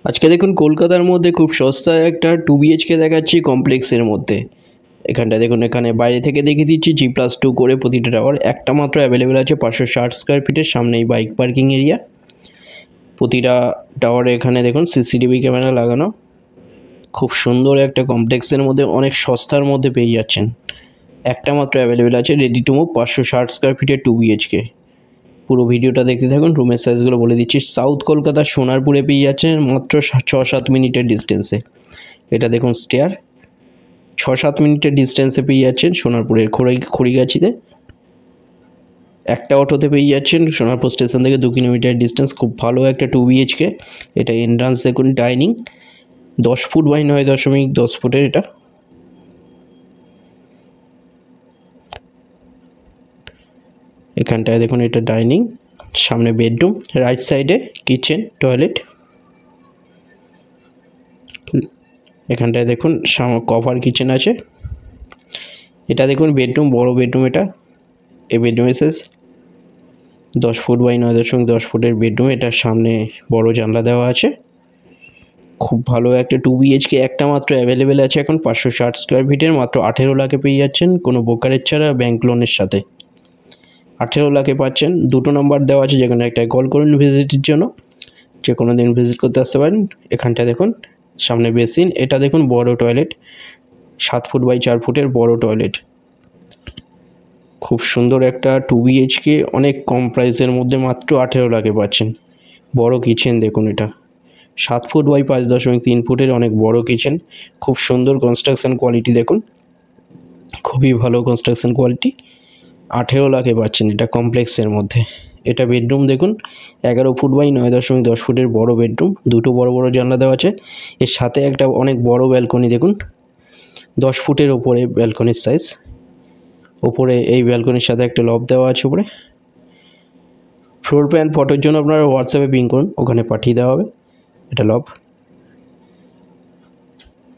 আজকে দেখুন কলকাতার মধ্যে খুব সস্তায় একটা 2 BHK দেখাচ্ছি কমপ্লেক্সের মধ্যে। এখানটা দেখুন, এখানে বাইরে থেকে দেখিয়ে দিচ্ছি G+2 করে প্রতিটা টাওয়ার। একটা মাত্র অ্যাভেলেবেল আছে 560 স্কোয়ার ফিটের, সামনেই বাইক পার্কিং এরিয়া। প্রতিটা টাওয়ারে এখানে দেখুন CCTV ক্যামেরা লাগানো। খুব সুন্দর একটা কমপ্লেক্সের মধ্যে অনেক সস্তার মধ্যে পেয়ে যাচ্ছেন। একটা মাত্র অ্যাভেলেবেল আছে রেডি টু মুভ 560 স্কোয়ার ফিটের 2 BHK। পুরো ভিডিওটা দেখতে থাকুন। রুমের সাইজগুলো বলে দিচ্ছি। সাউথ কলকাতার সোনারপুরে পেয়ে যাচ্ছেন মাত্র 6-7 মিনিটের ডিস্টেন্সে। এটা দেখুন স্টেয়ার, 6-7 মিনিটের ডিস্টেন্সে পেয়ে যাচ্ছেন সোনারপুরের খড়িগাছিতে। একটা অটোতে পেয়ে যাচ্ছেন সোনারপুর স্টেশন থেকে 2 কিলোমিটার ডিস্টেন্স। খুব ভালো একটা 2 BHK। এটা এন্ট্রান্স দেখুন, ডাইনিং 10 ফুট বাই 9.10 ফুটের। এটা এখানটায় দেখুন, এটা ডাইনিং, সামনে বেডরুম, রাইট সাইডে কিচেন টয়লেট। এখানটায় দেখুন কভার কিচেন আছে। এটা দেখুন বেডরুম, বড় বেডরুম। এটা এই বেডরুমের সাইজ 10 ফুট বাই 9.10 ফুটের বেডরুম। এটার সামনে বড় জানলা দেওয়া আছে। খুব ভালো একটা 2 BHK একটা মাত্র অ্যাভেলেবেল আছে এখন 560 স্কোয়ার ফিটের, মাত্র 18 লাখে পেয়ে যাচ্ছেন কোনো ব্রোকারেজ ছাড়া, ব্যাংক লোনের সাথে 18 লাখে পাচ্ছেন। দুটো নাম্বার দেওয়া আছে, যেখানে একটা কল করুন ভিজিটের জন্য, যে কোনো দিন ভিজিট করতে আসতে পারেন। এখানটা দেখুন সামনে বেসিন। এটা দেখুন বড় টয়লেট, 7 ফুট বাই 4 ফুটের বড় টয়লেট। খুব সুন্দর একটা 2 BHK অনেক কম প্রাইসের মধ্যে মাত্র 18 লাখে পাচ্ছেন। বড় কিচেন দেখুন, এটা 7 ফুট বাই 5.3 ফুটের অনেক বড় কিচেন। খুব সুন্দর কনস্ট্রাকশন কোয়ালিটি দেখুন, খুবই ভালো কনস্ট্রাকশন কোয়ালিটি। 18 লাখে পাচ্ছেন এটা কমপ্লেক্সের মধ্যে। এটা বেডরুম দেখুন, 11 ফুট বাই 9.10 ফুটের বড় বেডরুম। দুটো বড় বড় জানলা দেওয়া আছে। এর সাথে একটা অনেক বড় ব্যালকনি দেখুন, 10 ফুটের ওপরে ব্যালকনির সাইজ। ওপরে এই ব্যালকনির সাথে একটা লব দেওয়া আছে উপরে। ফ্লোর প্ল্যান ফটোর জন্য আপনারা হোয়াটসঅ্যাপে পিং করুন, ওখানে পাঠিয়ে দেওয়া হবে। এটা লব,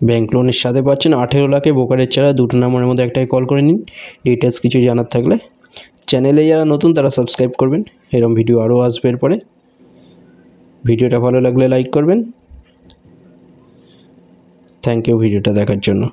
ব্যাংক লোনের সাথে পাচ্ছেন 18 লাখে ব্রোকারেজ ছাড়া। দুটো নাম্বারের মধ্যে একটাই কল করে নিন ডিটেলস কিছু জানার থাকলে। চ্যানেলে যারা নতুন তারা সাবস্ক্রাইব করবেন, এরকম ভিডিও আরও আসবে এরপরে। ভিডিওটা ভালো লাগলে লাইক করবেন। থ্যাংক ইউ ভিডিওটা দেখার জন্য।